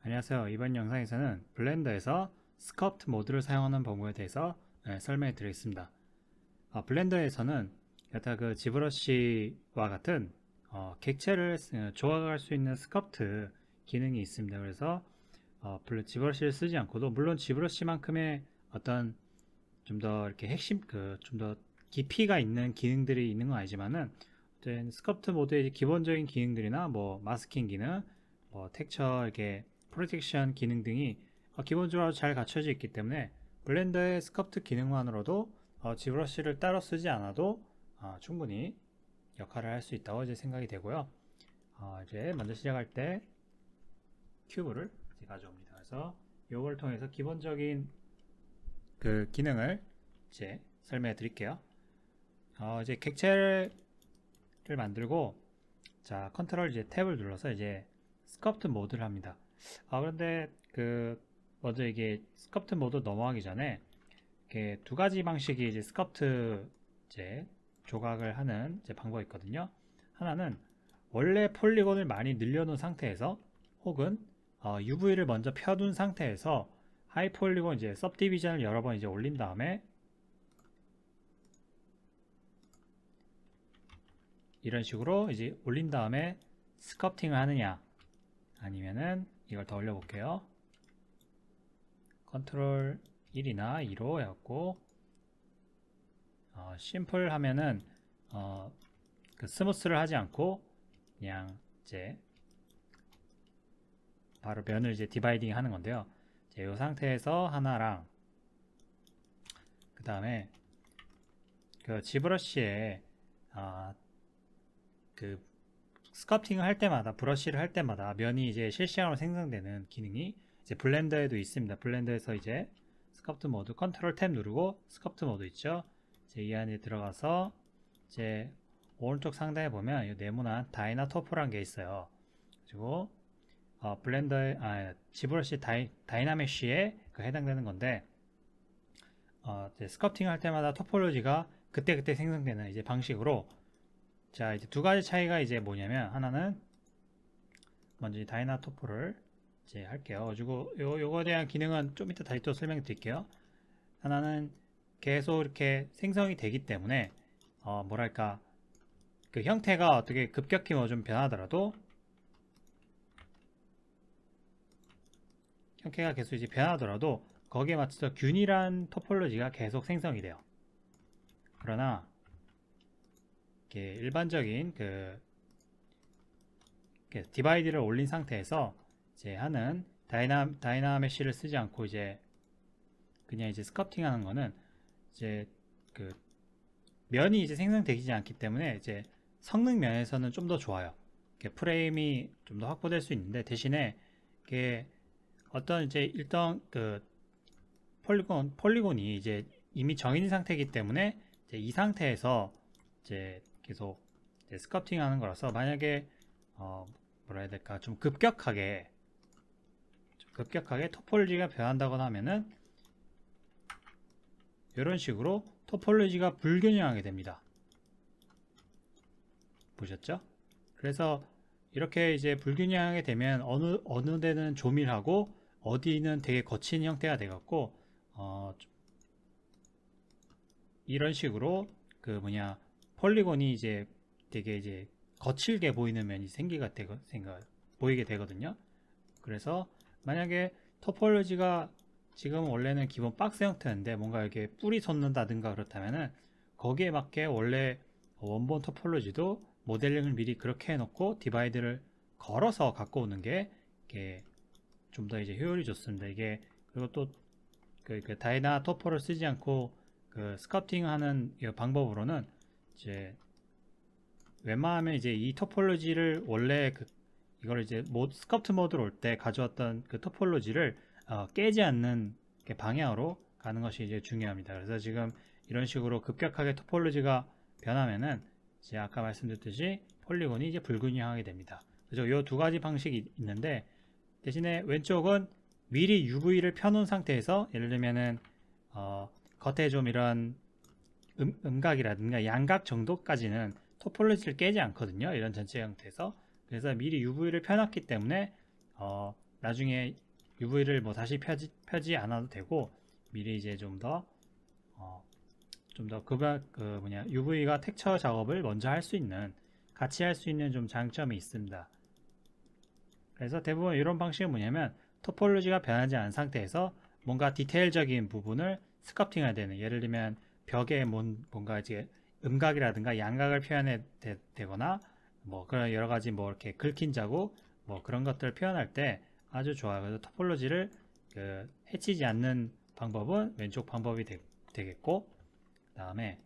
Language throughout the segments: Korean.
안녕하세요. 이번 영상에서는 블렌더에서 스culpt 모드를 사용하는 방법에 대해서 설명해 드리겠습니다. 블렌더에서는 여타 그 지브러시와 같은 객체를 조각할 수 있는 스culpt 기능이 있습니다. 그래서 지브러시를 쓰지 않고도, 물론 지브러시만큼의 어떤 좀 더 이렇게 핵심 좀 더 깊이가 있는 기능들이 있는 건 아니지만은, 스culpt 모드의 기본적인 기능들이나 뭐 마스킹 기능, 뭐 텍처 이렇게 프로텍션 기능 등이 기본적으로 잘 갖춰져 있기 때문에 블렌더의 스culpt 기능만으로도 지브러시를 따로 쓰지 않아도 충분히 역할을 할 수 있다고 이제 생각이 되고요. 이제 먼저 시작할 때 큐브를 이제 가져옵니다. 그래서 이걸 통해서 기본적인 그 기능을 이제 설명해 드릴게요. 이제 객체를 만들고, 자, 컨트롤 이제 탭을 눌러서 이제 스culpt 모드를 합니다. 그런데 먼저 이게 스culpt 모드 넘어가기 전에 이렇게 두 가지 방식이 이제 스culpt 이제 조각을 하는 이제 방법이 있거든요. 하나는 원래 폴리곤을 많이 늘려놓은 상태에서, 혹은 UV를 먼저 펴둔 상태에서 하이 폴리곤 이제 सब디비전을 여러 번 이제 올린 다음에 이런 식으로 이제 올린 다음에 스culpting을 하느냐, 아니면은 이걸 더 올려볼게요. 컨트롤 1이나 2로 해갖고 심플 하면은 그 스무스를 하지 않고 그냥 이제 바로 면을 이제 디바이딩 하는 건데요. 이 상태에서 하나랑, 그 다음에 그 지브러시에 그 스culpting을 할 때마다, 브러쉬를 할 때마다 면이 이제 실시간으로 생성되는 기능이 이제 블렌더에도 있습니다. 블렌더에서 이제 스culpt 모드 컨트롤 탭 누르고 스culpt 모드 있죠. 이제 이 안에 들어가서 이제 오른쪽 상단에 보면 이 네모난 다이나토프라는 게 있어요. 그리고 블렌더의 지브러시 다이나메쉬에 해당되는 건데, 이제 스culpting 할 때마다 토폴로지가 그때그때 생성되는 이제 방식으로, 자, 이제 두 가지 차이가 이제 뭐냐면, 하나는 먼저 이 다이나토프를 이제 할게요. 그리고 요거에 대한 기능은 좀 이따 다시 또 설명 드릴게요. 하나는 계속 이렇게 생성이 되기 때문에 뭐랄까, 그 형태가 어떻게 급격히 뭐 좀 변하더라도, 형태가 계속 이제 변하더라도 거기에 맞춰서 균일한 토폴로지가 계속 생성이 돼요. 그러나 이렇게 일반적인 디바이드를 올린 상태에서 이제 하는 다이나메쉬를 쓰지 않고 이제 그냥 이제 스culpting 하는 거는, 이제 면이 이제 생성되지 않기 때문에 이제 성능 면에서는 좀 더 좋아요. 프레임이 좀 더 확보될 수 있는데, 대신에 이게 어떤 이제 일정 폴리곤이 이제 이미 정해진 상태이기 때문에 이제 이 상태에서 이제 계속 이제 스culpting 하는 거라서, 만약에 뭐라 해야 될까, 좀 급격하게 토폴로지가 변한다거나 하면은 이런 식으로 토폴로지가 불균형하게 됩니다. 보셨죠? 그래서 이렇게 이제 불균형하게 되면 어느 데는 조밀하고 어디는 되게 거친 형태가 돼갖고 이런 식으로 폴리곤이 이제 되게 이제 거칠게 보이는 면이 보이게 되거든요. 그래서 만약에 토폴로지가 지금 원래는 기본 박스 형태인데 뭔가 이렇게 뿔이 솟는다든가 그렇다면은, 거기에 맞게 원래 원본 토폴로지도 모델링을 미리 그렇게 해놓고 디바이드를 걸어서 갖고 오는 게 좀 더 이제 효율이 좋습니다. 이게, 그리고 또 다이나 토포를 쓰지 않고 스culpting 하는 이 방법으로는 이제 웬만하면 이제 이 토폴로지를 원래 이걸 이제 스culpt 모드로 올 때 가져왔던 그 토폴로지를 깨지 않는 방향으로 가는 것이 이제 중요합니다. 그래서 지금 이런 식으로 급격하게 토폴로지가 변하면은 이제 아까 말씀드렸듯이 폴리곤이 이제 불균형하게 됩니다. 그래서 이 두 가지 방식이 있는데, 대신에 왼쪽은 미리 UV를 펴놓은 상태에서, 예를 들면은 겉에 좀 이런 음각이라든가 양각 정도까지는 토폴로지를 깨지 않거든요. 이런 전체 형태에서. 그래서 미리 UV를 펴놨기 때문에 나중에 UV를 뭐 다시 펴지 않아도 되고 미리 이제 좀 더 UV가 텍처 작업을 먼저 할 수 있는, 같이 할 수 있는 좀 장점이 있습니다. 그래서 대부분 이런 방식은 뭐냐면 토폴로지가 변하지 않은 상태에서 뭔가 디테일적인 부분을 스culpting해야 되는, 예를 들면 벽에 뭔가 이제 음각이라든가 양각을 표현해 되거나 뭐 그런 여러 가지 뭐 이렇게 긁힌 자국 뭐 그런 것들을 표현할 때 아주 좋아요. 그래서 토폴로지를 해치지 않는 방법은 왼쪽 방법이 되겠고, 그 다음에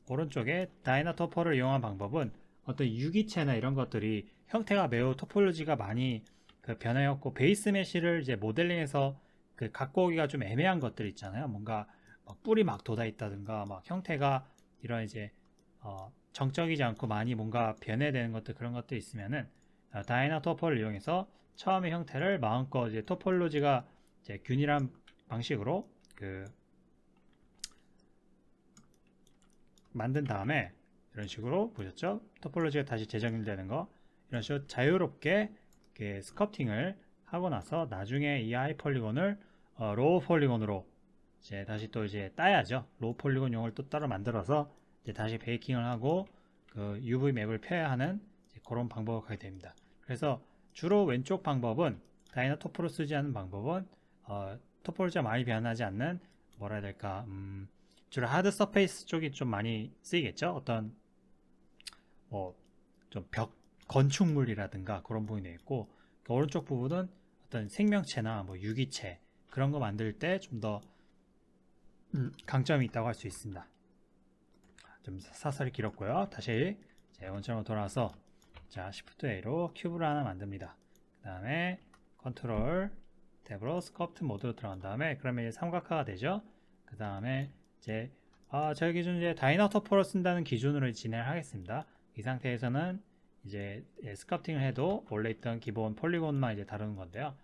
오른쪽에 다이나토포를 이용한 방법은 어떤 유기체나 이런 것들이 형태가 매우 토폴로지가 많이 변화였고, 베이스 메쉬를 이제 모델링해서 갖고 오기가 좀 애매한 것들 있잖아요. 뭔가 막 뿔이 막 돋아 있다든가 막 형태가 이런 이제 정적이지 않고 많이 뭔가 변해되는 것들, 그런 것들 있으면은 다이나토포를 이용해서 처음에 형태를 마음껏 이제 토폴로지가 이제 균일한 방식으로 만든 다음에 이런 식으로 보셨죠? 토폴로지가 다시 재정립되는 거, 이런 식으로 자유롭게 스culpting을 하고 나서 나중에 이 하이 폴리곤을 로우 폴리곤으로 이제 다시 또 이제 따야죠. 로우 폴리곤용을 또 따로 만들어서 이제 다시 베이킹을 하고 그 UV 맵을 펴야 하는 그런 방법을 가게 됩니다. 그래서 주로 왼쪽 방법은 다이나토포로 쓰지 않는 방법은 토폴로지가 많이 변하지 않는, 뭐라 해야 될까, 주로 하드 서페이스 쪽이 좀 많이 쓰이겠죠. 어떤 좀 벽 건축물이라든가 그런 부분이 있고, 그 오른쪽 부분은 어떤 생명체나 뭐 유기체 그런 거 만들 때 좀 더 강점이 있다고 할 수 있습니다. 좀 사설이 길었고요. 다시 원점으로 돌아와서 자, Shift A로 큐브를 하나 만듭니다. 그 다음에 컨트롤 탭으로 스culpt 모드로 들어간 다음에 그러면 이제 삼각화가 되죠. 그 다음에 이제 저희 기준 이제 다이나토포를 쓴다는 기준으로 진행을 하겠습니다. 이 상태에서는 이제 스culpting을 해도 원래 있던 기본 폴리곤만 이제 다루는 건데요.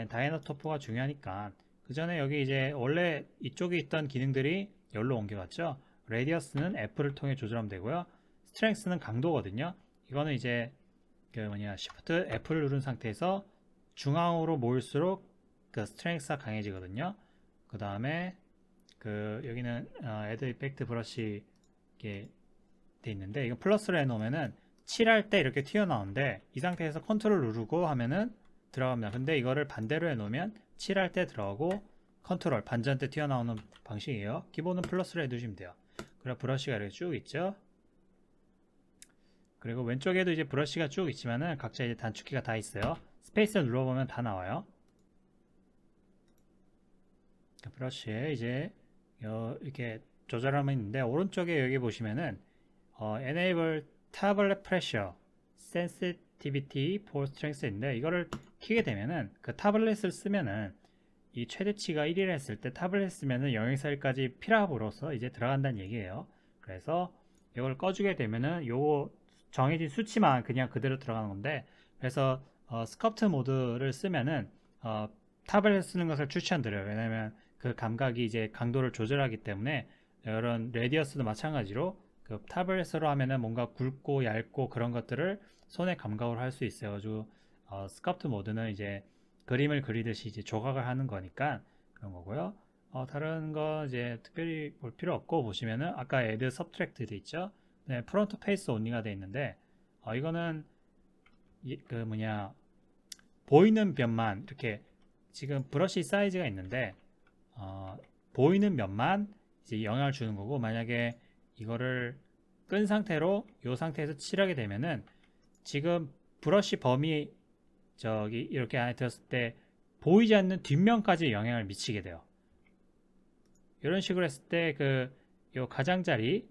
다이나토포가 중요하니까 그 전에 여기 이제 원래 이쪽에 있던 기능들이 여기로 옮겨갔죠. 레디어스는 F를 통해 조절하면 되고요. 스트렝스는 강도거든요. 이거는 이제 Shift F를 누른 상태에서 중앙으로 모일수록 그 스트렝스가 강해지거든요. 그 다음에 여기는 Add Effect 브러쉬 이렇게 돼 있는데, 이거 플러스로 해놓으면은 칠할 때 이렇게 튀어나오는데, 이 상태에서 컨트롤 누르고 하면은 들어갑니다. 근데 이거를 반대로 해놓으면 칠할 때 들어가고 컨트롤 반전대 튀어나오는 방식이에요. 기본은 플러스로 해두시면 돼요. 그리고 브러쉬가 이렇게 쭉 있죠. 그리고 왼쪽에도 이제 브러쉬가 쭉 있지만은 각자 이제 단축키가 다 있어요. 스페이스를 눌러보면 다 나와요. 브러쉬에 이제 이렇게 조절하면 있는데, 오른쪽에 여기 보시면은 Enable Tablet Pressure Sensitivity for Strength 인데, 이거를 키게 되면은 그 타블렛을 쓰면은 이 최대치가 1이라 했을 때 타블렛 쓰면은 0에서 1까지 필압으로서 이제 들어간다는 얘기예요. 그래서 이걸 꺼주게 되면은 요거 정해진 수치만 그냥 그대로 들어가는 건데, 그래서 스culpt 모드를 쓰면은 타블렛 쓰는 것을 추천드려요. 왜냐면 그 감각이 이제 강도를 조절하기 때문에, 이런 레디어스도 마찬가지로 그 타블렛으로 하면은 뭔가 굵고 얇고 그런 것들을 손에 감각으로 할 수 있어요. 그래서 스culpt 모드는 이제 그림을 그리듯이 이제 조각을 하는 거니까 그런 거고요. 다른 거 이제 특별히 볼 필요 없고, 보시면은 아까 Add Subtract 돼 있죠. 네, 프론트 페이스 온리가 돼 있는데, 이거는 보이는 면만 이렇게, 지금 브러쉬 사이즈가 있는데 보이는 면만 이제 영향을 주는 거고, 만약에 이거를 끈 상태로 이 상태에서 칠하게 되면은 지금 브러쉬 범위 이렇게 안에 들었을 때 보이지 않는 뒷면까지 영향을 미치게 돼요. 이런 식으로 했을 때 요 가장자리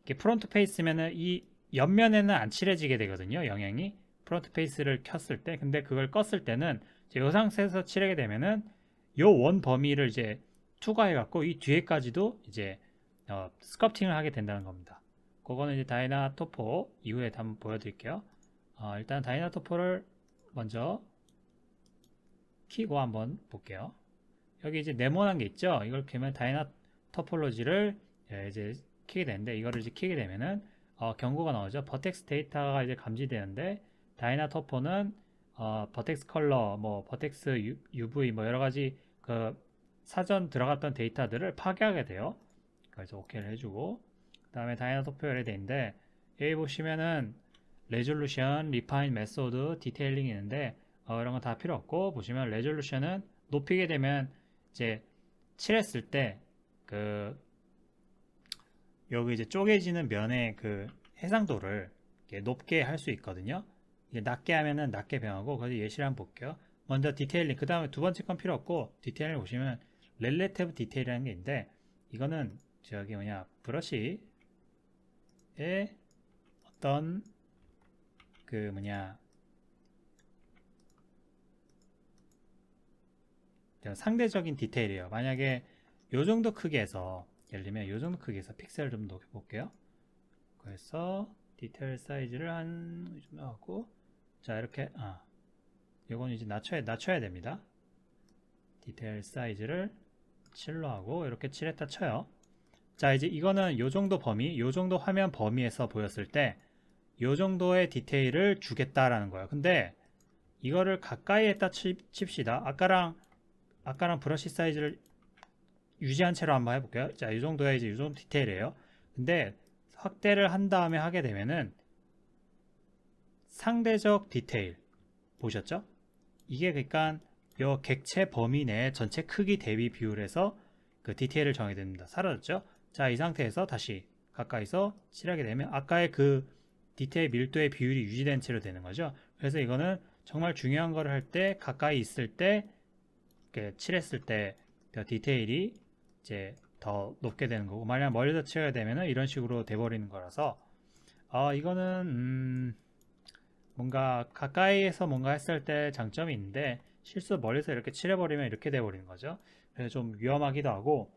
이렇게 프론트 페이스면은 이 옆면에는 안 칠해지게 되거든요. 영향이 프론트 페이스를 켰을 때. 근데 그걸 껐을 때는 이 상태에서 칠하게 되면은 요 원 범위를 이제 투과해 갖고 이 뒤에까지도 이제 스culpting을 하게 된다는 겁니다. 그거는 이제 다이나토포 이후에 한번 보여드릴게요. 일단 다이나토포를 먼저 키고 한번 볼게요. 여기 이제 네모난 게 있죠. 이걸 키면 다이나토폴로지를 이제 키게 되는데, 이거를 이제 키게 되면은 경고가 나오죠. 버텍스 데이터가 이제 감지되는데, 다이나토포는 버텍스 컬러, 뭐 버텍스 UV 뭐 여러 가지 그 사전 들어갔던 데이터들을 파괴하게 돼요. 그래서 오케이를 해주고, 그 다음에 다이나믹 표현이 되는데, 여기 보시면은 레졸루션, 리파인 메소드, 디테일링이 있는데 이런 건 다 필요 없고, 보시면 레졸루션은 높이게 되면 이제 칠했을 때 그 여기 이제 쪼개지는 면의 그 해상도를 높게 할 수 있거든요. 이게 낮게 하면은 낮게 변하고, 그래서 예시를 한번 볼게요. 먼저 디테일링, 그 다음에 두 번째 건 필요 없고, 디테일링 보시면 렐레티브 디테일이라는 게 있는데, 이거는 저기 뭐냐 브러쉬의 어떤 그 뭐냐 상대적인 디테일이에요. 만약에 요 정도 크기에서, 예를 들면 요 정도 크기에서 픽셀을 좀 높여 볼게요. 그래서 디테일 사이즈를 한 좀 하고, 자 이렇게 요건 이제 낮춰야 됩니다. 디테일 사이즈를 7로 하고 이렇게 7에다 쳐요. 자 이제 이거는 요 정도 범위, 요 정도 화면 범위에서 보였을 때 요 정도의 디테일을 주겠다라는 거예요. 근데 이거를 가까이에다 칩시다. 아까랑 브러쉬 사이즈를 유지한 채로 한번 해볼게요. 자, 이 정도의 이제 이 정도 디테일이에요. 근데 확대를 한 다음에 하게 되면은 상대적 디테일 보셨죠? 이게 그러니까 요 객체 범위 내 전체 크기 대비 비율에서 그 디테일을 정해야 됩니다. 사라졌죠? 자, 이 상태에서 다시 가까이서 칠하게 되면 아까의 그 디테일 밀도의 비율이 유지된 채로 되는 거죠. 그래서 이거는 정말 중요한 거를 할 때 가까이 있을 때 칠했을 때 디테일이 이제 더 높게 되는 거고, 만약 멀리서 칠하게 되면은 이런 식으로 돼버리는 거라서 이거는 뭔가 가까이에서 뭔가 했을 때 장점이 있는데, 실수 멀리서 이렇게 칠해버리면 이렇게 돼버리는 거죠. 그래서 좀 위험하기도 하고,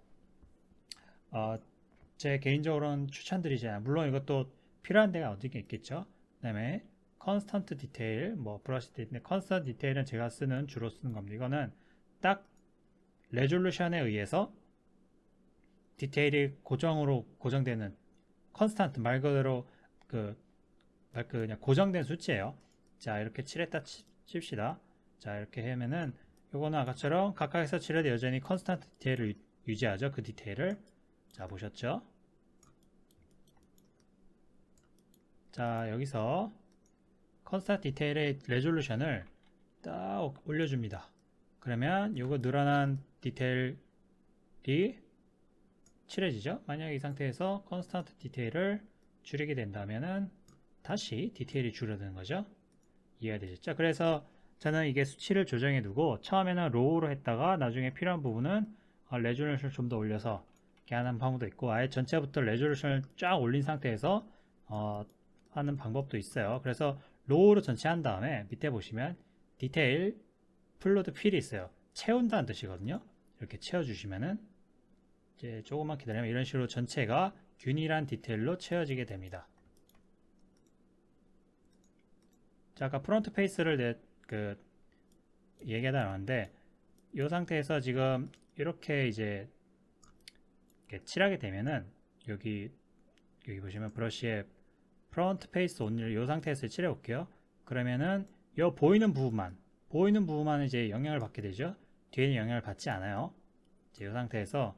제 개인적으로는 추천드리잖아요. 물론 이것도 필요한 데가 어디게 있겠죠. 그 다음에 컨스턴트 디테일, 뭐 브러쉬 디테일, 컨스턴트 디테일은 제가 주로 쓰는 겁니다. 이거는 딱 레졸루션에 의해서 디테일이 고정되는 컨스턴트, 말 그대로 그냥 고정된 수치예요. 자 이렇게 칠했다 칩시다. 자 이렇게 하면은 요거는 아까처럼 가까이서 칠해도 여전히 컨스턴트 디테일을 유지하죠. 그 디테일을. 자 보셨죠? 자 여기서 컨스턴트 디테일의 레졸루션을 딱 올려줍니다. 그러면 요거 늘어난 디테일이 칠해지죠. 만약 이 상태에서 컨스턴트 디테일을 줄이게 된다면은 다시 디테일이 줄어드는 거죠. 이해가 되셨죠? 그래서 저는 이게 수치를 조정해 두고 처음에는 로우로 했다가 나중에 필요한 부분은 레졸루션을 좀 더 올려서 이렇게 하는 방법도 있고, 아예 전체부터 레졸루션을 쫙 올린 상태에서 하는 방법도 있어요. 그래서 로우로 전체 한 다음에 밑에 보시면 디테일 플루드 필이 있어요. 채운다는 뜻이거든요. 이렇게 채워주시면은 이제 조금만 기다리면 이런 식으로 전체가 균일한 디테일로 채워지게 됩니다. 자, 아까 프론트 페이스를 얘기하다 나왔는데, 이 상태에서 지금 이렇게 이제 이렇게 칠하게 되면은 여기 보시면 브러쉬에 프론트 페이스 온리를 이 상태에서 칠해 볼게요. 그러면은 이 보이는 부분만 이제 영향을 받게 되죠. 뒤에는 영향을 받지 않아요. 이 상태에서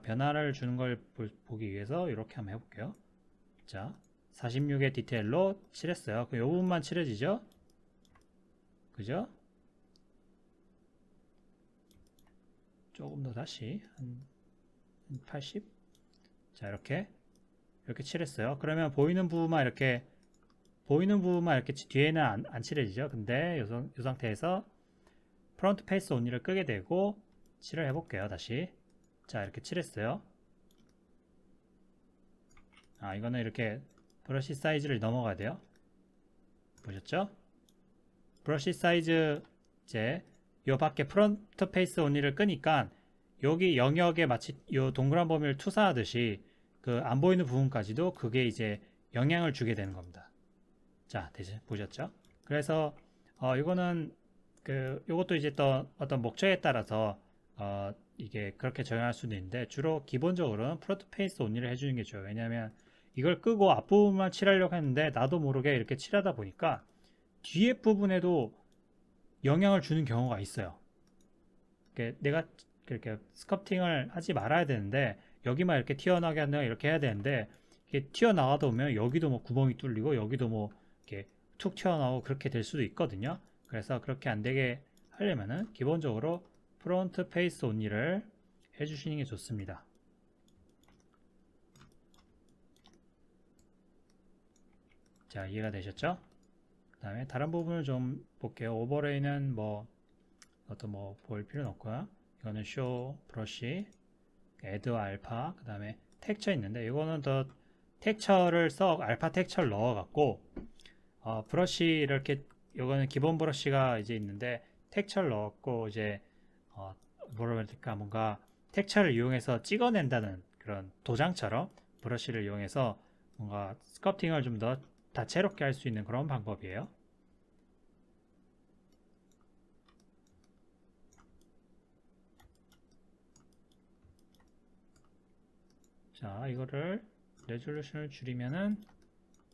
변화를 주는 걸 보기 위해서 이렇게 한번 해볼게요. 자, 46의 디테일로 칠했어요. 그럼 이 부분만 칠해지죠? 그죠? 조금 더 다시 한 80? 자, 이렇게 칠했어요. 그러면 보이는 부분만 이렇게 뒤에는 안 칠해지죠. 근데 이 상태에서 프론트 페이스 온리를 끄게 되고 칠을 해볼게요. 다시. 자, 이렇게 칠했어요. 이거는 이렇게 브러쉬 사이즈를 넘어가야 돼요. 보셨죠? 브러쉬 사이즈 이제 요 밖에 프론트 페이스 온리를 끄니까 여기 영역에 마치 요 동그란 범위를 투사하듯이 그 안 보이는 부분까지도 그게 이제 영향을 주게 되는 겁니다. 자, 보셨죠? 그래서 이거는 요것도 이제 또 어떤 목적에 따라서 이게 그렇게 적용할 수도 있는데, 주로 기본적으로는 프론트 페이스 온리를 해주는 게 좋아요. 왜냐하면 이걸 끄고 앞부분만 칠하려고 했는데 나도 모르게 이렇게 칠하다 보니까 뒤에 부분에도 영향을 주는 경우가 있어요. 내가 이렇게 스커팅을 하지 말아야 되는데 여기만 이렇게 튀어나오게 한다 이렇게 해야 되는데 이게 튀어나가다 보면 여기도 뭐 구멍이 뚫리고 여기도 뭐 이렇게 툭 튀어나오고 그렇게 될 수도 있거든요. 그래서 그렇게 안 되게 하려면은 기본적으로 프론트 페이스 온리를 해주시는 게 좋습니다. 자, 이해가 되셨죠? 그 다음에 다른 부분을 좀 볼게요. 오버레이는 뭐 어떤 뭐 볼 필요는 없고요. 이거는 쇼 브러쉬 애드 알파 그 다음에 텍처 있는데 이거는 더 텍처를 알파 텍처를 넣어 갖고 브러쉬 이렇게 이거는 기본 브러쉬가 이제 있는데 텍처를 넣었고 이제 뭐라 그럴까 뭔가 텍처를 이용해서 찍어낸다는 그런 도장처럼 브러쉬를 이용해서 뭔가 스culpting을 좀 더 다채롭게 할 수 있는 그런 방법이에요. 자, 이거를 레졸루션을 줄이면은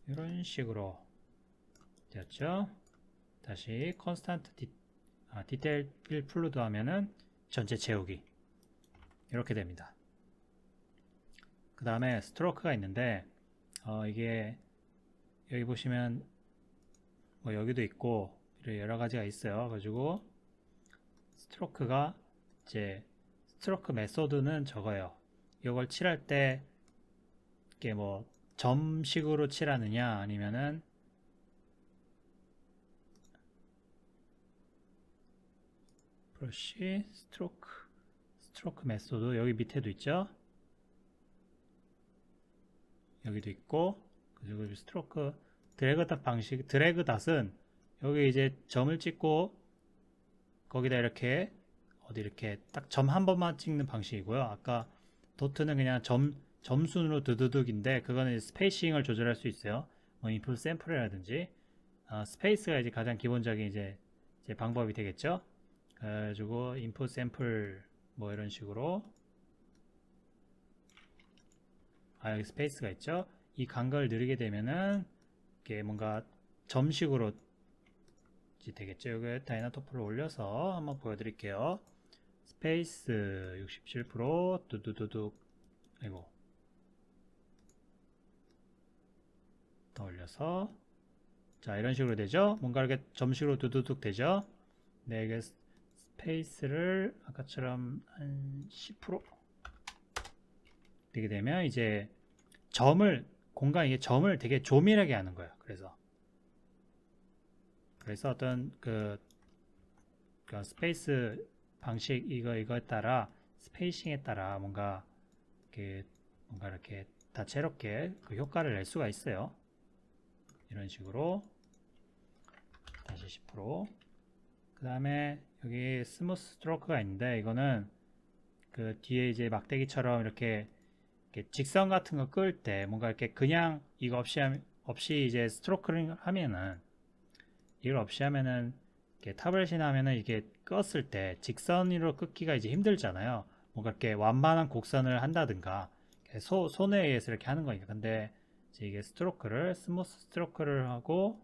이런 식으로 되었죠. 다시 컨스탄트 디테일 필 플루드 하면은 전체 채우기 이렇게 됩니다. 그 다음에 스트로크가 있는데 이게 여기 보시면 뭐 여기도 있고 여러 가지가 있어요. 가지고 스트로크가 이제 스트로크 메소드는 저거예요. 이걸 칠할 때 이게 뭐 점식으로 칠하느냐 아니면은 브러쉬 스트로크 메소드 여기 밑에도 있죠. 여기도 있고 그리고 스트로크 드래그 닷 방식 드래그 닷은 여기 이제 점을 찍고 거기다 이렇게 어디 이렇게 딱 점 한 번만 찍는 방식이고요. 아까 도트는 그냥 점순으로 드드득인데 그거는 스페이싱을 조절할 수 있어요. 뭐 인풋 샘플이라든지 스페이스가 이제 가장 기본적인 이제 방법이 되겠죠. 그래가지고 인풋 샘플 뭐 이런 식으로 여기 스페이스가 있죠. 이 간격을 늘리게 되면은 이게 뭔가 점식으로 되겠죠. 여기 다이나토프를 올려서 한번 보여드릴게요. 스페이스 67% 두두두둑 아이고 더 올려서 자 이런 식으로 되죠. 뭔가 이렇게 점식으로 두두둑 되죠. 네, 이게 스페이스를 아까처럼 한 10% 되게 되면 이제 공간 이게 점을 되게 조밀하게 하는 거예요. 그래서 어떤 그 스페이스 방식 이거에 따라 스페이싱에 따라 뭔가 이렇게 다채롭게 그 효과를 낼 수가 있어요. 이런 식으로 다시 10%. 그 다음에 여기 스무스 스트로크가 있는데 이거는 그 뒤에 이제 막대기처럼 이렇게 직선 같은 거 끌 때 뭔가 이렇게 그냥 이거 없이 이제 스트로크를 하면은 이걸 없이 하면은 이렇게 타블렛이나 하면은 이게 껐을 때 직선으로 끊기가 이제 힘들잖아요. 뭔가 이렇게 완만한 곡선을 한다든가 손에 의해서 이렇게 하는 거니까. 근데 이제 이게 스무스 스트로크를 하고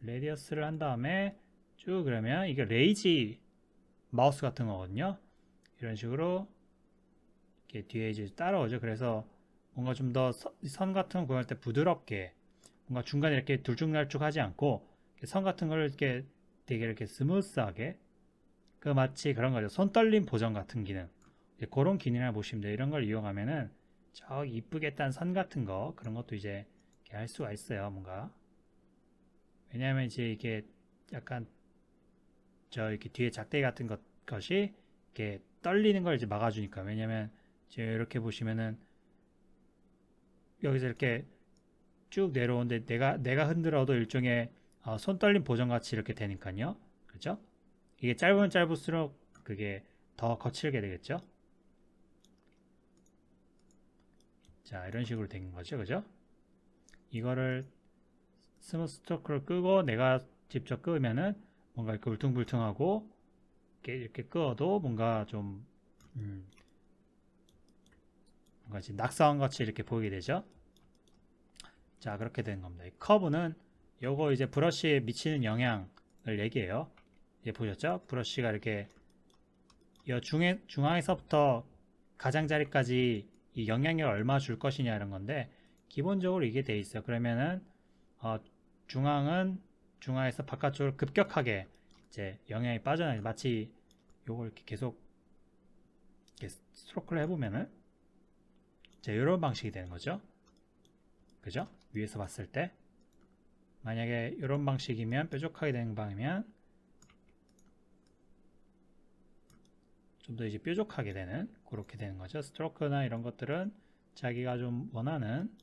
레디어스를 한 다음에 쭉 그러면 이게 레이지 마우스 같은 거거든요. 이런 식으로 이렇게 뒤에 이제 따라오죠. 그래서 뭔가 좀 더 선 같은 거 구할 때 부드럽게 뭔가 중간에 이렇게 들쭉날쭉 하지 않고 선 같은 걸 이렇게 되게 이렇게 스무스하게 마치 그런 거죠. 손 떨림 보정 같은 기능 그런 기능을 보시면 돼요. 이런 걸 이용하면은 저기 이쁘게 딴 선 같은 거 그런 것도 이제 이렇게 할 수가 있어요. 뭔가 왜냐하면 이제 이게 약간 이렇게 뒤에 작대기 같은 것이 이렇게 떨리는 걸 이제 막아주니까. 왜냐면 지금 이렇게 보시면은 여기서 이렇게 쭉 내려오는데 내가 흔들어도 일종의 손 떨림 보정 같이 이렇게 되니까요. 그렇죠? 이게 짧으면 짧을수록 그게 더 거칠게 되겠죠. 자 이런 식으로 된 거죠. 그죠? 이거를 스무스 스트로크를 끄고 내가 직접 끄면은 뭔가 이렇게 울퉁불퉁하고 이렇게 끄어도 뭔가 좀 뭔가 지금 낙서한 같이 이렇게 보이게 되죠. 자 그렇게 되는 겁니다. 이 커브는 요거 이제 브러쉬에 미치는 영향을 얘기해요. 예, 보셨죠? 브러쉬가 이렇게 중앙에서부터 가장자리까지 이 영향력을 얼마 줄 것이냐 이런 건데, 기본적으로 이게 돼 있어요. 그러면은 중앙에서 바깥쪽으로 급격하게 이제 영향이 빠져나가요. 마치 요걸 이렇게 계속 이렇게 스트로크를 해보면은 이제 이런 방식이 되는 거죠. 그죠? 위에서 봤을 때 만약에 이런 방식이면, 뾰족하게 되는 방이면 좀 더 이제 뾰족하게 되는, 그렇게 되는 거죠. 스트로크나 이런 것들은 자기가 좀 원하는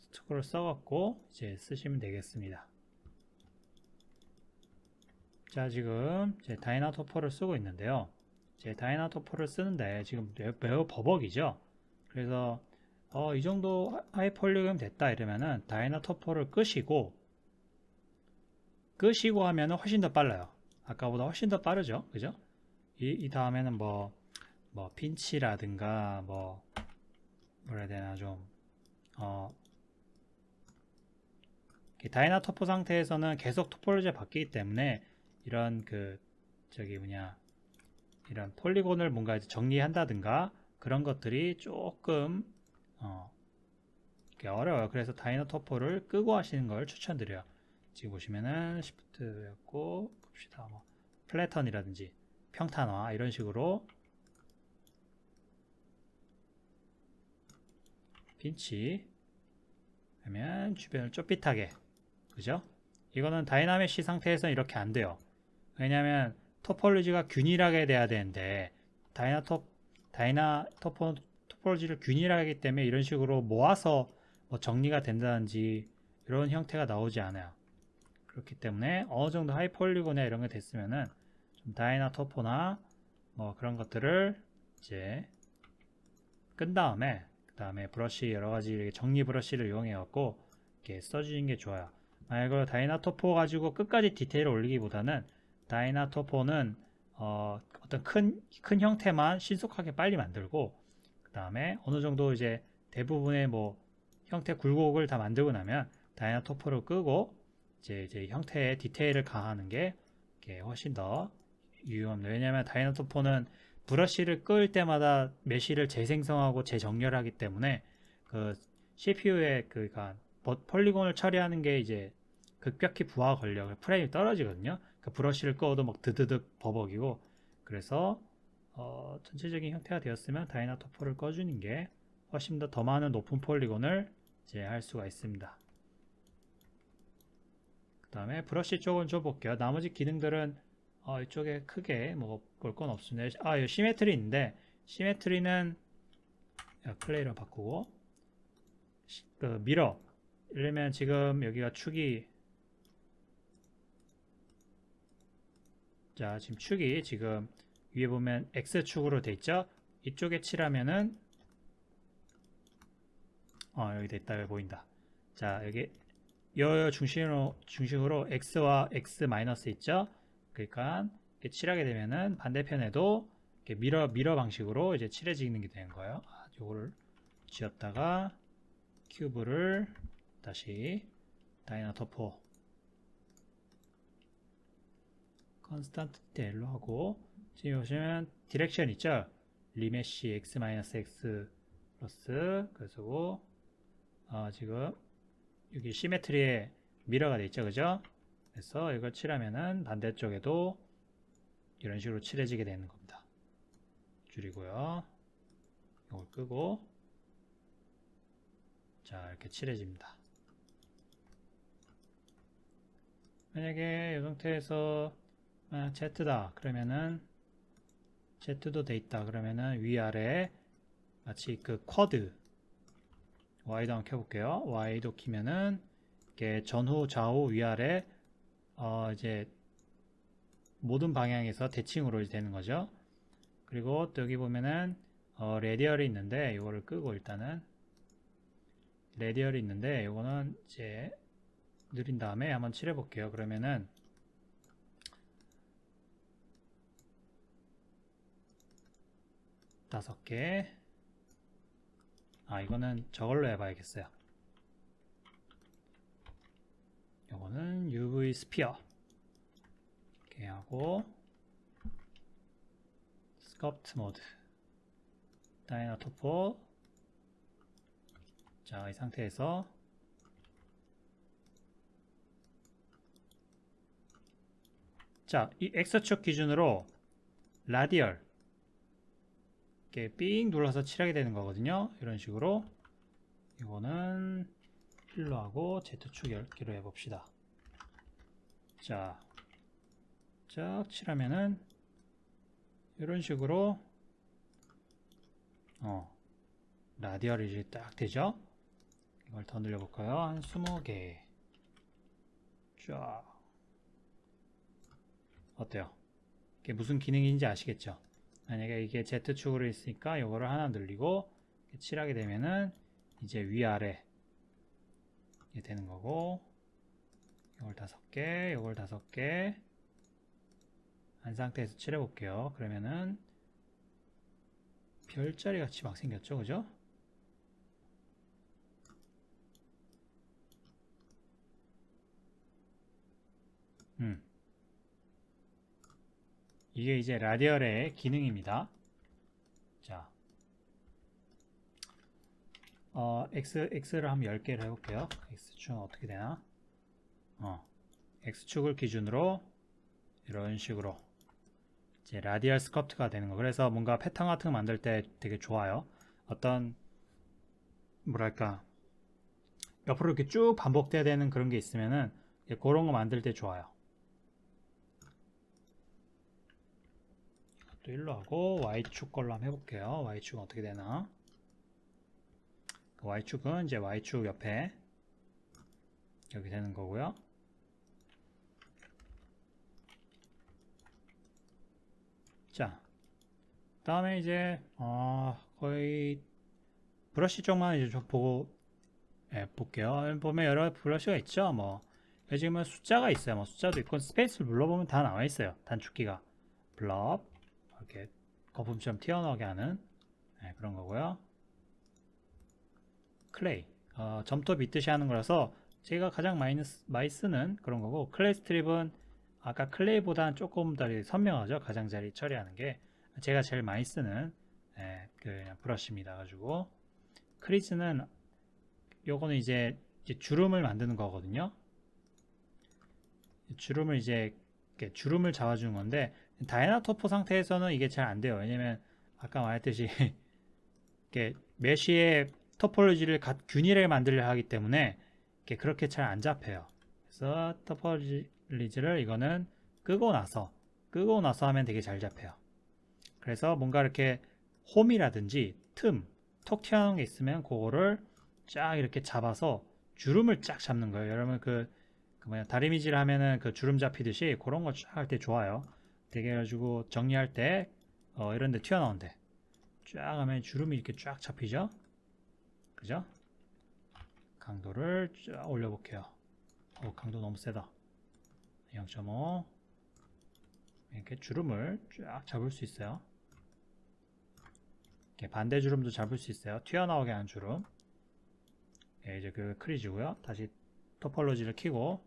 스트로크를 써갖고 이제 쓰시면 되겠습니다. 자, 지금 제 다이나토포를 쓰고 있는데요. 제 다이나토포를 쓰는데 지금 매우 버벅이죠. 그래서 이 정도 하이폴리곤 됐다 이러면은 다이나토포를 끄시고 하면은 훨씬 더 빨라요. 아까보다 훨씬 더 빠르죠. 그죠? 이 다음에는 뭐 핀치라든가 뭐라 해야 되나, 좀 다이나토포 상태에서는 계속 토폴로지가 바뀌기 때문에 이런 이런 폴리곤을 뭔가 정리한다든가 그런 것들이 조금 어려워요. 그래서 다이나토포를 끄고 하시는 걸 추천드려요. 지금 보시면은 Shift였고, 봅시다. 뭐 플래턴이라든지 평탄화 이런 식으로 핀치 하면 주변을 좁빗하게, 그죠? 이거는 다이나메시 상태에서는 이렇게 안 돼요. 왜냐하면 토폴로지가 균일하게 돼야 되는데, 토폴로지를 균일하게 하기 때문에 이런 식으로 모아서 뭐 정리가 된다든지 이런 형태가 나오지 않아요. 그렇기 때문에 어느 정도 하이폴리곤이나 이런 게 됐으면은 좀 다이나토포나 뭐 그런 것들을 이제 끈 다음에, 그 다음에 브러쉬 여러 가지 정리 브러쉬를 이용해 갖고 이렇게 써주는 게 좋아요. 만약에 다이나토포 가지고 끝까지 디테일을 올리기보다는, 다이나토포는 어떤 큰 형태만 신속하게 빨리 만들고, 그 다음에 어느 정도 이제 대부분의 뭐 형태 굴곡을 다 만들고 나면 다이나토포를 끄고 이제 형태의 디테일을 가하는 게 훨씬 더 유용합니다. 왜냐하면 다이나토포는 브러쉬를 끌 때마다 메쉬를 재생성하고 재정렬하기 때문에 그 CPU의 그러니까 폴리곤을 처리하는 게 이제 급격히 부하가 걸려 프레임이 떨어지거든요. 그 브러쉬를 꺼도 막 드드득 버벅이고, 그래서 전체적인 형태가 되었으면 다이나토포를 꺼주는 게 훨씬 더 많은 높은 폴리곤을 이제 할 수가 있습니다. 그 다음에 브러쉬 쪽은 줘볼게요. 나머지 기능들은 이쪽에 크게 뭐 볼 건 없습니다. 이 시메트리 있는데, 시메트리는 클레이로 바꾸고, 그 미러, 예를 들면 지금 여기가 축이, 자 지금 축이 지금 위에 보면 X축으로 돼 있죠. 이쪽에 칠하면은 여기 됐다, 여기 보인다. 자 여기 여 중심으로 X와 X 마이너스 있죠. 그러니까 이렇게 칠하게 되면은 반대편에도 이렇게 미러 방식으로 이제 칠해지는 게 되는 거예요. 요거를 지웠다가 큐브를 다시 다이나토포 컨스탄트 디테일로 하고, 지금 보시면 디렉션 있죠. 리메쉬 x-x 플러스, 그래서 지금 여기 시메트리에 미러가 돼 있죠, 그죠? 그래서 이걸 칠하면은 반대쪽에도 이런 식으로 칠해지게 되는 겁니다. 줄이고요. 이걸 끄고, 자 이렇게 칠해집니다. 만약에 이 상태에서 Z다 그러면은, Z도 돼 있다 그러면은 위아래 마치 그 쿼드, Y도 한번 켜볼게요. Y도 키면은 이렇게 전후 좌우 위아래 이제 모든 방향에서 대칭으로 되는 거죠. 그리고 또 여기 보면은 레디얼이 있는데, 이거를 끄고, 일단은 레디얼이 있는데 이거는 이제 누린 다음에 한번 칠해 볼게요. 그러면은 5개. 이거는 저걸로 해봐야겠어요. 이거는 UV UV 스피어 이렇게 하고 스culpt 모드 다이나토포. 자, 이 상태에서 자, 이 X축 기준으로 라디얼 이렇게 삥 눌러서 칠하게 되는 거거든요. 이런 식으로. 이거는 필로 하고 Z축 10개로 해봅시다. 자, 쫙 칠하면은 이런 식으로 라디얼이 이제 딱 되죠. 이걸 더 늘려볼까요? 한 20개. 쫙. 어때요? 이게 무슨 기능인지 아시겠죠? 만약에 이게 Z축으로 있으니까 이거를 하나 늘리고 칠하게 되면은 이제 위아래 이게 되는 거고, 이걸 5개, 이걸 5개 한 상태에서 칠해 볼게요. 그러면은 별자리 같이 막 생겼죠, 그죠? 이게 이제 라디얼의 기능입니다. 자, X를 한번 10개를 해볼게요. X축은 어떻게 되나? X축을 기준으로 이런 식으로 이제 라디얼 스culpt가 되는 거. 그래서 뭔가 패턴 같은 거 만들 때 되게 좋아요. 어떤 뭐랄까 옆으로 이렇게 쭉 반복돼야 되는 그런 게 있으면은 그런 거 만들 때 좋아요. 또 일로 하고 Y축 걸로 한번 해볼게요. Y축은 어떻게 되나? Y축은 이제 Y축 옆에 여기 되는 거고요. 자, 다음에 이제 거의 브러쉬 쪽만 이제 좀 보고 볼게요. 보면 여러 브러쉬가 있죠. 뭐 지금은 숫자가 있어요. 뭐 숫자도 있고 스페이스를 눌러보면 다 나와 있어요. 단축키가 블럽 이렇게 거품처럼 튀어나오게 하는 그런 거고요. 클레이 점토 빗듯이 하는 거라서 제가 가장 많이 쓰는 그런 거고, 클레이 스트립은 아까 클레이보다는 조금 더 선명하죠. 가장자리 처리하는 게 제가 제일 많이 쓰는 그 브러쉬입니다. 가지고 크리즈는 요거는 이제 주름을 만드는 거거든요. 주름을 이제 주름을 잡아주는 건데, 다이나토포 상태에서는 이게 잘 안 돼요. 왜냐면 아까 말했듯이 이렇게 메쉬의 토폴로지를 균일하게 만들려 하기 때문에 그렇게 잘 안 잡혀요. 그래서 토폴로지를 이거는 끄고 나서 하면 되게 잘 잡혀요. 그래서 뭔가 이렇게 홈이라든지 틈, 톡 튀어나온 게 있으면 그거를 쫙 이렇게 잡아서 주름을 쫙 잡는 거예요. 여러분 그 뭐냐 다리미질 하면은 그 주름 잡히듯이 그런 거 쫙 할 때 좋아요. 되게 해가지고 정리할 때 이런 데 튀어나온대. 쫙 하면 주름이 이렇게 쫙 잡히죠. 그죠? 강도를 쫙 올려볼게요. 강도 너무 세다. 0.5 이렇게 주름을 쫙 잡을 수 있어요. 이렇게 반대 주름도 잡을 수 있어요. 튀어나오게 하는 주름. 이제 그 크리즈고요. 다시 토폴로지를 켜고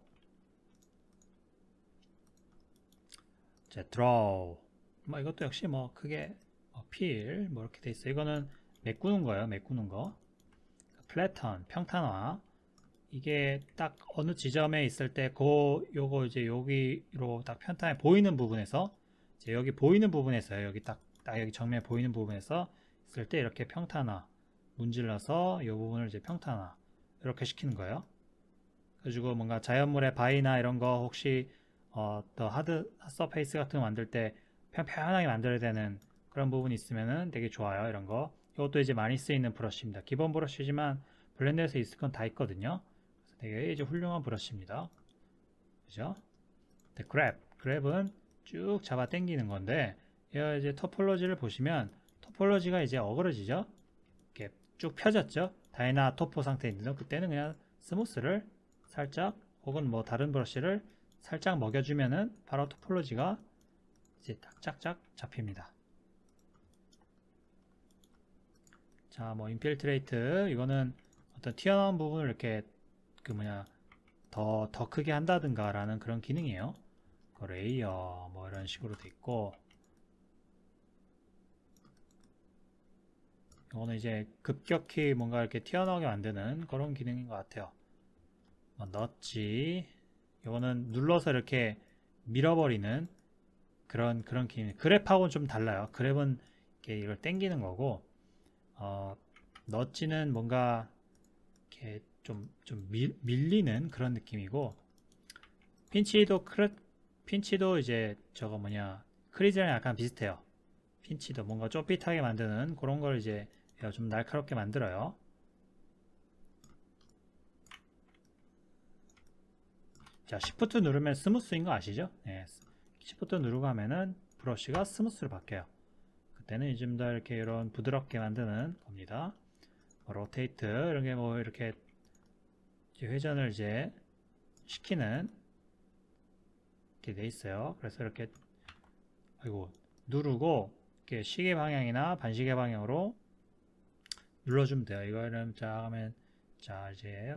이제 드로우. 뭐 이것도 역시 뭐 크게 필 뭐 이렇게 돼 있어요. 이거는 메꾸는 거예요. 메꾸는 거. 플래턴, 평탄화. 이게 딱 어느 지점에 있을 때 요거 이제 여기로 딱 평탄에 보이는 부분에서 이제 여기 보이는 부분에서요. 여기 딱 여기 정면에 보이는 부분에서 있을 때 이렇게 평탄화 문질러서 이 부분을 이제 평탄화 이렇게 시키는 거예요. 그래가지고 뭔가 자연물의 바위나 이런 거 혹시 더 하드 서페이스 같은 거 만들 때 평평하게 만들어야 되는 그런 부분이 있으면은 되게 좋아요. 이런 거. 이것도 이제 많이 쓰이는 브러쉬입니다. 기본 브러쉬지만 블렌더에서 있을 건 다 있거든요. 그래서 되게 이제 훌륭한 브러쉬입니다. 그죠? 그랩은 쭉 잡아 당기는 건데, 이제 토폴로지를 보시면 토폴로지가 이제 어그러지죠. 이렇게 쭉 펴졌죠. 다이나토포 상태인데 그때는 그냥 스무스를 살짝 혹은 뭐 다른 브러쉬를 살짝 먹여주면은 바로 토폴로지가 이제 딱 짝짝 잡힙니다. 자, 뭐 인필트레이트 이거는 어떤 튀어나온 부분을 이렇게 그 뭐냐 더 크게 한다든가 라는 그런 기능이에요. 그 레이어 뭐 이런 식으로 돼 있고, 이거는 이제 급격히 뭔가 이렇게 튀어나오게 만드는 그런 기능인 것 같아요. 넛지, 이거는 눌러서 이렇게 밀어버리는 그런 기능. 그랩하고는 좀 달라요. 그랩은 이렇게 이걸 당기는 거고, 넛지는 뭔가 이렇게 좀 밀리는 그런 느낌이고, 핀치도 이제 저거 뭐냐, 크리즈랑 약간 비슷해요. 핀치도 뭔가 쪼삣하게 만드는 그런 걸 이제 좀 날카롭게 만들어요. 자, Shift 누르면 스무스인 거 아시죠? 네, Shift 누르고 하면은 브러쉬가 스무스로 바뀌어요. 그때는 좀 더 이렇게 이런 부드럽게 만드는 겁니다. 로테이트 이런 게 뭐 이렇게 회전을 이제 시키는 이렇게 돼 있어요. 그래서 이렇게 누르고 이렇게 시계 방향이나 반시계 방향으로 눌러주면 돼요. 이거는 자 하면 자 이제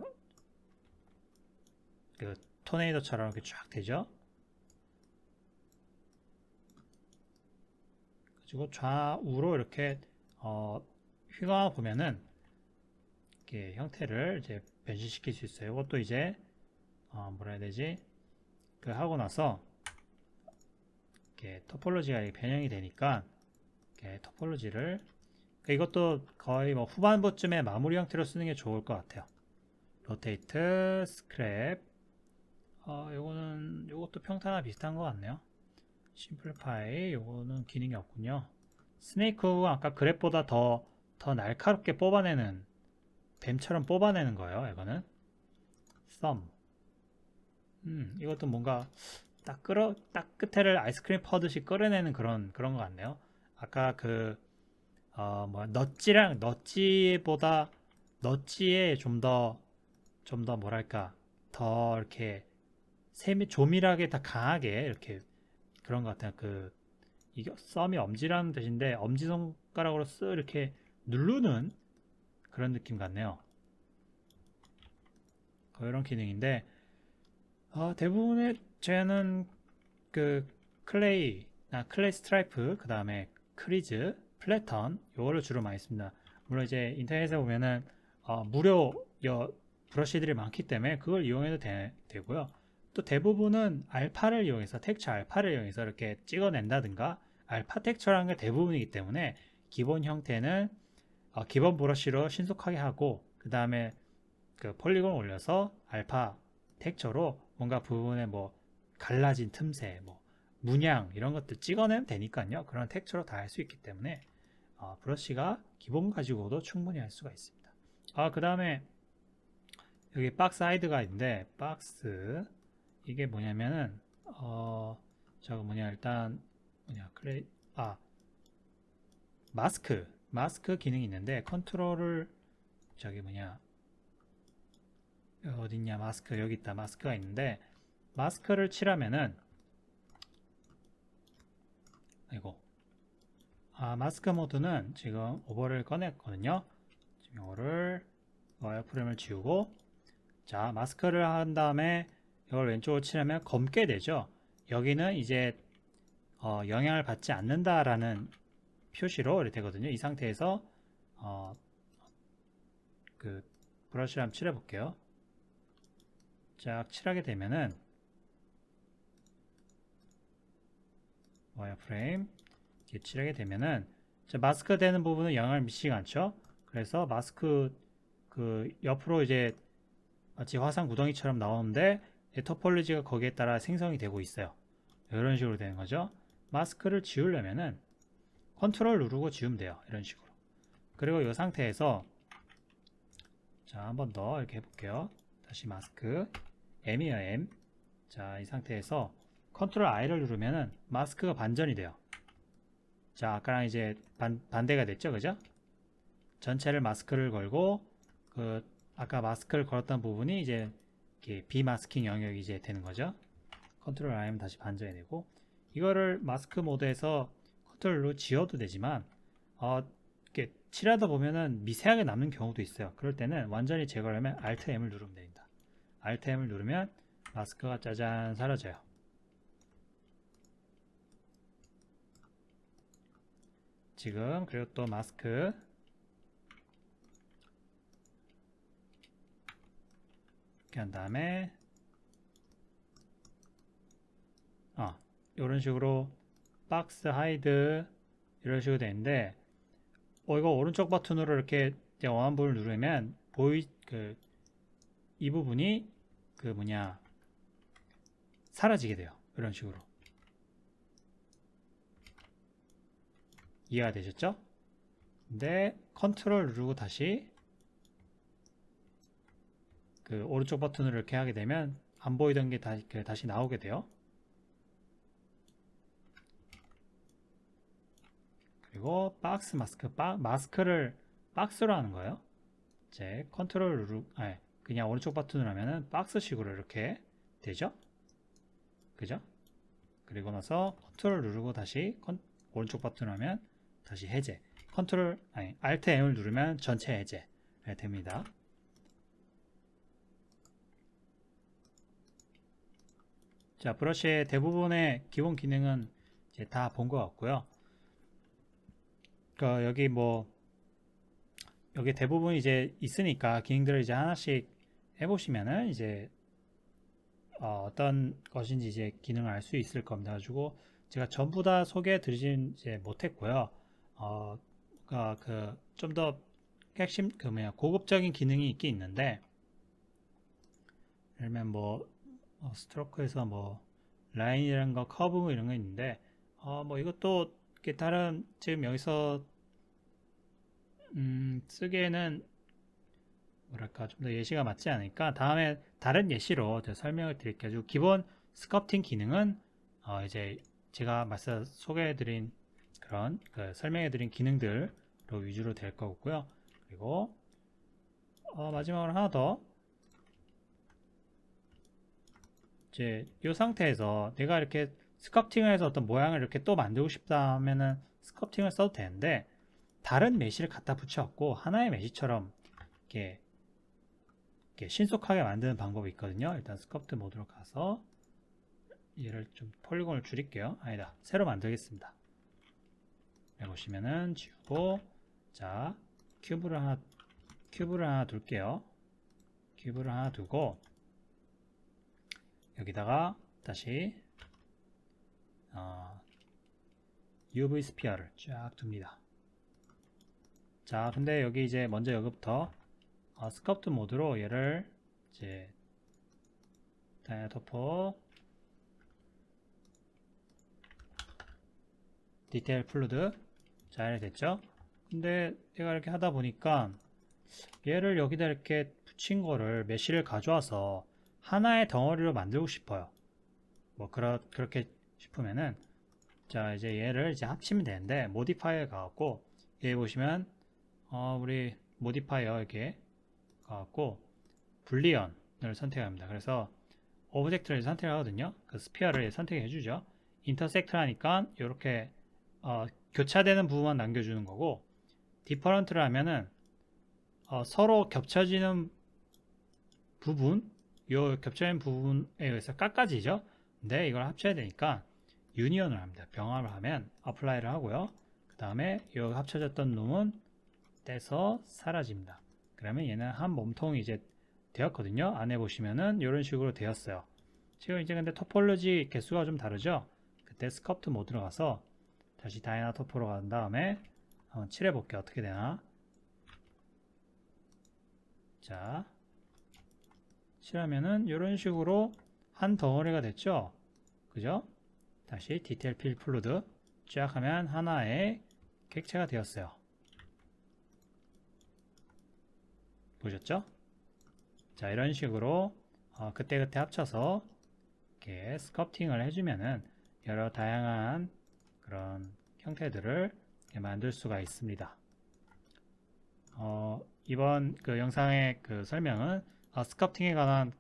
그 토네이도처럼 이렇게 쫙 되죠. 그리고 좌우로 이렇게 휘감아 보면은 이렇게 형태를 이제 변신시킬 수 있어요. 이것도 이제 뭐라 해야 되지? 그 하고 나서 이렇게 토폴로지가 변형이 되니까 이렇게 토폴로지를 이것도 거의 뭐 후반부쯤에 마무리 형태로 쓰는 게 좋을 것 같아요. 로테이트, 스크랩. 요것도 평타나 비슷한 것 같네요. 심플파이, 요거는 기능이 없군요. 스네이크 아까 그랩보다 더 날카롭게 뽑아내는, 뱀처럼 뽑아내는 거예요. 이거는 썸. 이것도 뭔가 딱 끝에를 아이스크림 퍼듯이 끌어내는 그런 것 같네요. 아까 넛지보다 넛지에 좀 더 뭐랄까 더 이렇게 조밀하게 다 강하게 이렇게 그런 것 같아요. 이게 썸이 엄지라는 뜻인데 엄지손가락으로 쓱 이렇게 누르는 그런 느낌 같네요. 이런 기능인데 대부분의 저는 클레이 스트라이프, 그 다음에 크리즈, 플래턴 요거를 주로 많이 씁니다. 물론 이제 인터넷에 보면은 무료 브러쉬들이 많기 때문에 그걸 이용해도 되고요. 또 대부분은 알파를 이용해서 텍스처 알파를 이용해서 이렇게 찍어낸다든가 알파 텍스처라는 게 대부분이기 때문에 기본 형태는 기본 브러쉬로 신속하게 하고 그 다음에 폴리곤 올려서 알파 텍스처로 뭔가 부분에 뭐 갈라진 틈새, 뭐 문양 이런 것들 찍어내면 되니까요. 그런 텍스처로 다 할 수 있기 때문에 브러쉬가 기본 가지고도 충분히 할 수가 있습니다. 그 다음에 여기 박스 하이드가 있는데 박스 이게 뭐냐면은 저거 뭐냐 일단 마스크 기능이 있는데 컨트롤을 저기 뭐냐 어딨냐 마스크 여기 있다. 마스크가 있는데 마스크를 칠하면은 마스크 모드는 지금 오버를 꺼냈거든요. 지금 이거를 와이어프레임을 지우고 자 마스크를 한 다음에 이걸 왼쪽으로 칠하면 검게 되죠. 여기는 이제 영향을 받지 않는다라는 표시로 이렇게 되거든요. 이 상태에서 브러쉬를 한번 칠해 볼게요. 쫙 칠하게 되면은 와이어프레임 이렇게 칠하게 되면은 마스크 되는 부분은 영향을 미치지 않죠. 그래서 마스크 옆으로 이제 마치 화상 구덩이처럼 나오는데 토폴로지가 거기에 따라 생성이 되고 있어요. 이런 식으로 되는 거죠. 마스크를 지우려면은 컨트롤 누르고 지우면 돼요. 이런 식으로. 그리고 이 상태에서 자, 한 번 더 이렇게 해볼게요. 다시 마스크 M이에요. M. 자, 이 상태에서 컨트롤 I를 누르면은 마스크가 반전이 돼요. 자, 아까랑 이제 반대가 됐죠, 그죠? 전체를 마스크를 걸고 아까 마스크를 걸었던 부분이 이제 비마스킹 영역이 이제 되는 거죠. 컨트롤 I면 다시 반전이 되고 이거를 마스크 모드에서 컨트롤로 지워도 되지만 이렇게 칠하다 보면은 미세하게 남는 경우도 있어요. 그럴 때는 완전히 제거하려면 Alt M을 누르면 됩니다. Alt M을 누르면 마스크가 짜잔 사라져요. 지금 그리고 또 마스크 이렇게 한 다음에 이런 식으로 박스 하이드 이런 식으로 되는데 이거 오른쪽 버튼으로 이렇게 원하는 부분을 누르면 이 부분이 사라지게 돼요. 이런 식으로. 이해가 되셨죠? 근데 컨트롤 누르고 다시 오른쪽 버튼을 이렇게 하게 되면 안 보이던 게 다시 나오게 돼요. 그리고 박스 마스크, 마스크를 박스로 하는 거예요. 이제 컨트롤 누르고 그냥 오른쪽 버튼을 하면은 박스식으로 이렇게 되죠. 그죠? 그리고 나서 컨트롤 누르고 다시 오른쪽 버튼을 하면 다시 해제. Alt M을 누르면 전체 해제 됩니다. 자, 브러쉬의 대부분의 기본 기능은 이제 다 본 것 같고요. 여기 대부분 이제 있으니까 기능들을 이제 하나씩 해보시면은 이제 어떤 것인지 이제 기능을 알 수 있을 겁니다. 가지고 제가 전부 다 소개해 드리진 이제 못했고요. 좀 더 핵심 고급적인 기능이 있긴 있는데, 예를 들면 스트로크에서 라인이라는 거, 커브 이런 거 있는데, 이것도 다른 지금 여기서 쓰기에는 좀 더 예시가 맞지 않으니까 다음에 다른 예시로 설명을 드릴게요. 기본 스커프팅 기능은 이제 제가 소개해드린 그런 설명해드린 기능들로 위주로 될 거고요. 그리고 마지막으로 하나 더, 이제 이 상태에서 내가 이렇게 스커프팅을 해서 어떤 모양을 이렇게 또 만들고 싶다 하면은 스커프팅을 써도 되는데, 다른 메쉬를 갖다 붙여갖고 하나의 메쉬처럼 이렇게 신속하게 만드는 방법이 있거든요. 일단 스커프트 모드로 가서 얘를 좀 폴리곤을 줄일게요. 새로 만들겠습니다. 여기 보시면은 지우고, 자, 큐브를 하나 둘게요. 큐브를 하나 두고 여기다가 다시 UV 스피어를 쫙 둡니다. 자, 근데 여기 이제 먼저 여기부터 스커프트 모드로 얘를 이제 다이나토포 디테일 플루드, 자, 이렇게 됐죠? 근데 내가 이렇게 하다 보니까 얘를 여기다 이렇게 붙인 거를 메쉬를 가져와서 하나의 덩어리로 만들고 싶어요. 그렇게 싶으면은, 자, 이제 얘를 이제 합치면 되는데, 모디파이어에 가갖고 여기 보시면 우리 모디파이어 이렇게 가갖고 불리언을 선택합니다. 그래서 오브젝트를 선택하거든요. 스피어를 선택해 주죠. 인터섹트 하니까 이렇게 교차되는 부분만 남겨주는 거고, 디퍼런트를 하면은 서로 겹쳐지는 부분, 요 겹쳐지는 부분에 의해서 깎아지죠. 근데 이걸 합쳐야 되니까 유니언을 합니다. 병합을 하면 어플라이를 하고요. 그 다음에 이 합쳐졌던 놈은 떼서 사라집니다. 그러면 얘는 한 몸통이 이제 되었거든요. 안에 보시면은 이런 식으로 되었어요. 지금 이제 근데 토폴로지 개수가 좀 다르죠. 그때 스커프트 모드로 가서 다시 다이나토포로 간 다음에 한번 칠해 볼게요. 어떻게 되나. 자, 칠하면은 이런 식으로 한 덩어리가 됐죠. 그죠? 다시 디테일 필 플루드 쫙 하면 하나의 객체가 되었어요. 보셨죠? 자, 이런 식으로 그때그때 합쳐서 이렇게 스커프팅을 해주면은 여러 다양한 그런 형태들을 만들 수가 있습니다. 이번 영상의 설명은 스커프팅에 관한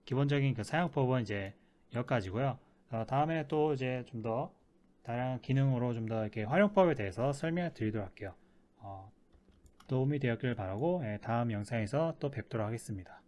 기본적인 사용법은 이제 여기까지고요. 다음에 또 이제 좀 더 다양한 기능으로 좀 더 이렇게 활용법에 대해서 설명을 드리도록 할게요. 도움이 되었길 바라고 다음 영상에서 또 뵙도록 하겠습니다.